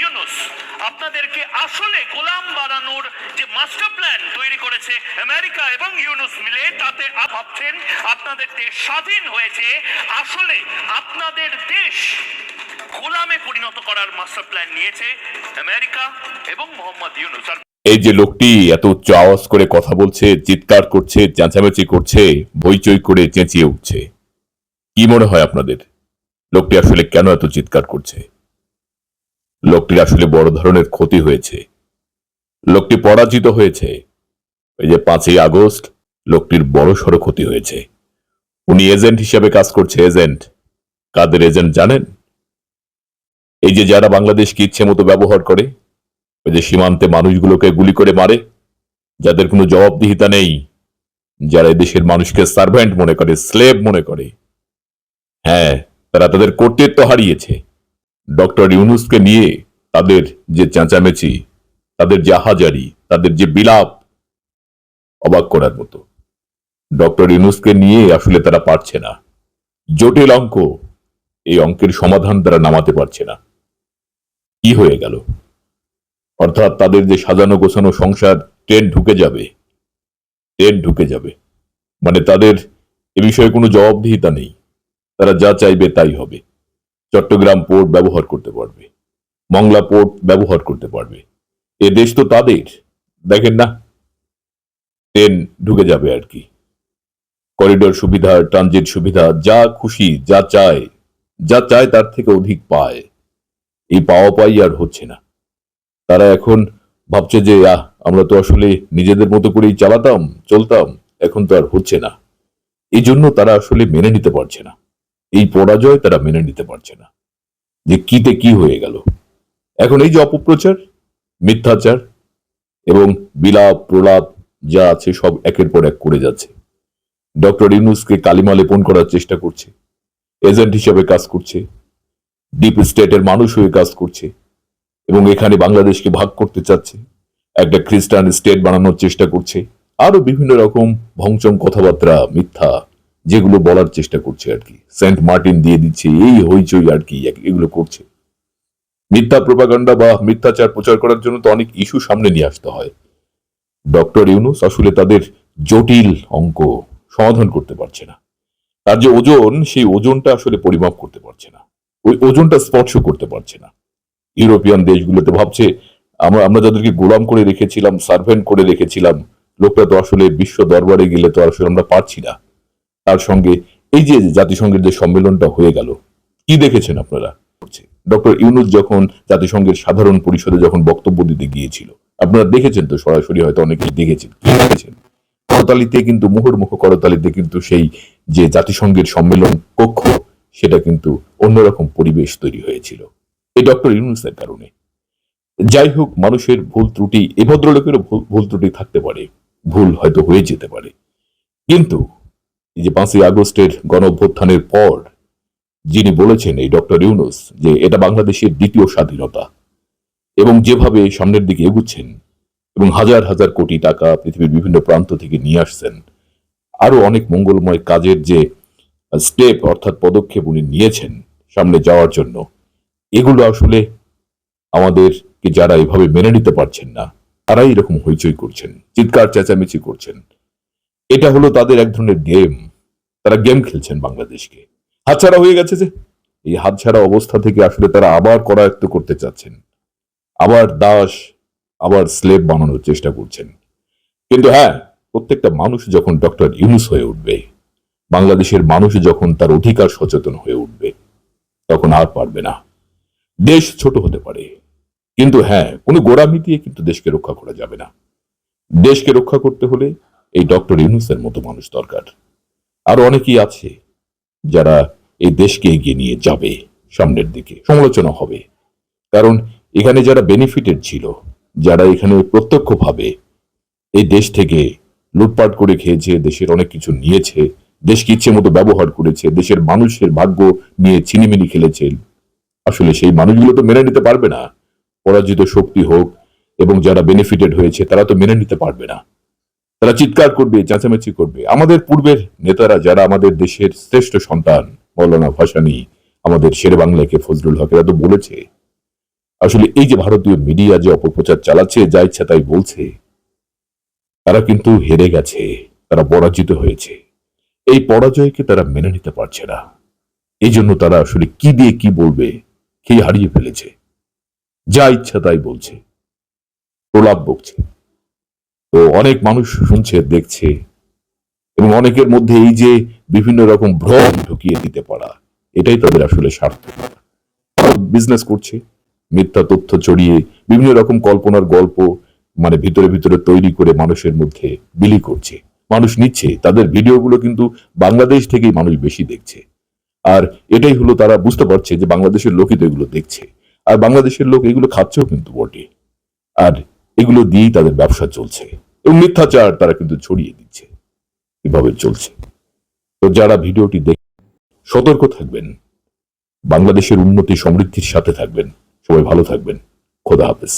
ইউনুস আপনাদেরকে আসলে গোলাম বানানোর যে মাস্টার প্ল্যান তৈরি করেছে আমেরিকা এবং ইউনুস মিলে, তাতে ভাবছেন আপনাদের দেশ স্বাধীন হয়েছে, আসলে আপনাদের দেশ গোলামে পরিণত করার মাস্টার প্ল্যান নিয়েছে আমেরিকা এবং মোহাম্মদ ইউনুস। এই যে লোকটি এত উচ্চ আওয়াজ করে কথা বলছে, চিৎকার করছে, চেঁচামেচি করছে, হইচই করে চেঁচিয়ে উঠছে, কি মনে হয় আপনাদের লোকটি আসলে কেন এত চিৎকার করছে? লোকটির আসলে বড় ধরনের ক্ষতি হয়েছে, লোকটি পরাজিত হয়েছে। এই যে 5ই আগস্ট লোকটির বড় সড়ো ক্ষতি হয়েছে। উনি এজেন্ট হিসেবে কাজ করছে। এজেন্ট, কাদের এজেন্ট জানেন? এই যে যারা বাংলাদেশকে ইচ্ছে মতো ব্যবহার করে, ওই যে সীমান্তে মানুষগুলোকে গুলি করে মারে, যাদের কোনো জবাবদিহিতা নেই, যারা দেশের মানুষকে সার্ভেন্ট মনে করে, স্লেভ মনে করে, হ্যাঁ, তারা তাদের কর্তৃত্ব হারিয়েছে। ডক্টর ইউনুসকে নিয়ে তাদের যে চেঁচামেচি, তাদের যে আহাজারি, তাদের যে বিলাপ, অবাক করার মতো। ডক্টর ইউনুসকে নিয়ে আসলে তারা পারছে না। জটিল অঙ্ক, এই অঙ্কের সমাধান তারা নামাতে পারছে না। কি হয়ে গেল? অর্থাৎ তাদের যে সাজানো গোছানো সংসার ট্রেন ঢুকে যাবে, মানে তাদের এ বিষয়ে কোনো জবাবদিহিতা নেই। তারা যা চাইবে তাই হবে। চট্টগ্রাম পোর্ট ব্যবহার করতে পারবে, মংলা পোর্ট ব্যবহার করতে পারবে। এ দেশ তো তাদের, দেখেন না, ট্রেন ঢুকে যাবে আর কি। করিডোর সুবিধা, ট্রানজিট সুবিধা, যা খুশি যা চায় তার থেকে অধিক পায়। এই পাওয়া পাই আর হচ্ছে না। তারা এখন ভাবছে যে আমরা তো আসলে নিজেদের মতো করেই চলতাম, এখন তো আর হচ্ছে না। এই জন্য তারা আসলে মেনে নিতে পারছে না। এই পরাজয় তারা মেনে নিতে পারছে না, যে কিতে কি হয়ে গেল। এখন এই যে অপপ্রচার, মিথ্যাচার এবং বিলাপ প্রলাপ যা আছে সব একের পর এক করে যাচ্ছে। ডক্টর ইউনুসকে কালিমা লেপন করার চেষ্টা করছে, এজেন্ট হিসেবে কাজ করছে, ডিপ স্টেটের মানুষ হয়ে কাজ করছে, এবং এখানে বাংলাদেশকে ভাগ করতে চাচ্ছে, একটা খ্রিস্টান স্টেট বানানোর চেষ্টা করছে, আরো বিভিন্ন রকম ভংচং কথাবার্তা, মিথ্যা, যেগুলো বলার চেষ্টা করছে আর কি। সেন্ট মার্টিন দিয়ে দিচ্ছে, এই হইচই আর কি, এগুলো করছে। মিথ্যা প্রোপাগান্ডা বা মিথ্যাচার প্রচার করার জন্য তো অনেক ইস্যু সামনে নিয়ে আসতে হয়। ডক্টর ইউনুস আসলে তাদের জটিল অঙ্ক সমাধান করতে পারছে না। তার যে ওজন, সেই ওজনটা আসলে পরিমাপ করতে পারছে না, ওই ওজনটা স্পর্শ করতে পারছে না। ইউরোপিয়ান দেশগুলোতে ভাবছে আমরা যাদেরকে গোলাম করে রেখেছিলাম, সার্ভেন্ট করে রেখেছিলাম, লোকটা তো আসলে বিশ্ব দরবারে গেলে তো আসলে আমরা পারছি না। তার সঙ্গে এই যে জাতিসংঘের যে সম্মেলনটা হয়ে গেল, কি দেখেছেন আপনারা? ডক্টর ইউনুস যখন জাতিসংঘের সাধারণ পরিষদে যখন বক্তব্য দিতে গিয়েছিল, আপনারা দেখেছেন তো, সরাসরি হয়তো অনেকেই দেখেছেন। কি দেখেছেন? করতালিতে কিন্তু, মুহুর্মুহু করতালিতে কিন্তু সেই যে জাতিসংঘের সম্মেলন কক্ষ, সেটা কিন্তু অন্যরকম পরিবেশ তৈরি হয়েছিল এই ডক্টর ইউনুসের কারণে। যাই হোক, মানুষের ভুল ত্রুটি, এ ভদ্রলোকেরও ভুল ত্রুটি থাকতে পারে, ভুল হয়তো হয়ে যেতে পারে, কিন্তু এই যে 5ই আগস্টের গণ অভ্যুত্থানের পর যিনি বলেছেন, এই ডক্টর ইউনুস, যে এটা বাংলাদেশের দ্বিতীয় স্বাধীনতা, এবং যেভাবে সামনের দিকে এগুচ্ছেন এবং হাজার হাজার কোটি টাকা পৃথিবীর বিভিন্ন প্রান্ত থেকে নিয়ে আসছেন, আরো অনেক মঙ্গলময় কাজের যে স্টেপ অর্থাৎ পদক্ষেপ উনি নিয়েছেন সামনে যাওয়ার জন্য, এগুলো আসলে আমাদেরকে যারা এভাবে মেনে নিতে পারছেন না, তারাই এরকম হইচই করছেন, চিৎকার চেঁচামেচি করছেন। এটা হলো তাদের এক ধরনের গেম। তারা গেম খেলছেন বাংলাদেশকে। হাতছাড়া হয়ে গেছে, যে এই হাতছাড়া অবস্থা থেকে আসলে তারা আবার করায়ত্ত করতে চাচ্ছেন, আবার দাস, আবার স্লেভ বানানোর চেষ্টা করছেন। কিন্তু হ্যাঁ, প্রত্যেকটা মানুষ যখন ডক্টর ইউনুস হয়ে উঠবে, বাংলাদেশের মানুষ যখন তার অধিকার সচেতন হয়ে উঠবে, তখন আর পারবে না। দেশ ছোট হতে পারে, কিন্তু হ্যাঁ, কোনো গোড়ামি দিয়ে কিন্তু দেশকে রক্ষা করা যাবে না। দেশকে রক্ষা করতে হলে এই ডক্টর ইউনুসের মতো মানুষ দরকার। আরো অনেকেই আছে যারা এই দেশকে এগিয়ে নিয়ে যাবে সামনের দিকে। সমালোচনা হবে, কারণ এখানে যারা বেনিফিটেড ছিল, যারা এখানে প্রত্যক্ষভাবে এই দেশ থেকে লুটপাট করে খেয়েছে, দেশের অনেক কিছু নিয়েছে, দেশকে ইচ্ছে মতো ব্যবহার করেছে, দেশের মানুষের ভাগ্য নিয়ে ছিনিমিনি খেলেছে, আসলে সেই মানুষগুলো তো মেনে নিতে পারবে না। পরাজিত শক্তি হোক এবং যারা বেনিফিটেড হয়েছে, তারা তো মেনে নিতে পারবে না। তারা চিৎকার করবে, চেঁচামেচি করবে। আমাদের পূর্বের নেতারা, যারা আমাদের দেশের শ্রেষ্ঠ সন্তান, মৌলানা ভাসানী, আমাদের শেরে বাংলা কে ফজলুল হক, এরা তো বলেছে আসলে এই যে ভারতীয় মিডিয়া যে অপপ্রচার চালাচ্ছে, যা ইচ্ছা তাই বলছে, তারা কিন্তু হেরে গেছে, তারা পরাজিত হয়েছে। এই পরাজয়কে তারা মেনে নিতে পারছে না। এই জন্য তারা আসলে কি দিয়ে কি বলবে খেয়ে হারিয়ে ফেলেছে। যা ইচ্ছা তাই বলছে, প্রলাপ বকছে। তো অনেক মানুষ শুনছে, দেখছে, এবং অনেকের মধ্যে এই যে বিভিন্ন রকম ভ্রম ঢুকিয়ে দিতে পারা, এটাই তাদের আসলে স্বার্থ। বিজনেস করছে, মিথ্যা তথ্য ছড়িয়ে বিভিন্ন রকম কল্পনার গল্প ভিতরে ভিতরে তৈরি করে মানুষের মধ্যে বিলি করছে। মানুষ নিচ্ছে, তাদের ভিডিওগুলো কিন্তু বাংলাদেশ থেকেই মানুষ বেশি দেখছে। আর এটাই হলো, তারা বুঝতে পারছে যে বাংলাদেশের লোকই তো এগুলো দেখছে, আর বাংলাদেশের লোক এগুলো খাচ্ছেও কিন্তু বটে। আর এগুলো দিয়েই তাদের ব্যবসা চলছে, এবং মিথ্যাচার তারা কিন্তু ছড়িয়ে দিচ্ছে। এভাবে চলছে। তো যারা ভিডিওটি দেখে সতর্ক থাকবেন, বাংলাদেশের উন্নতি সমৃদ্ধির সাথে থাকবেন। সবাই ভালো থাকবেন। খোদা হাফেজ।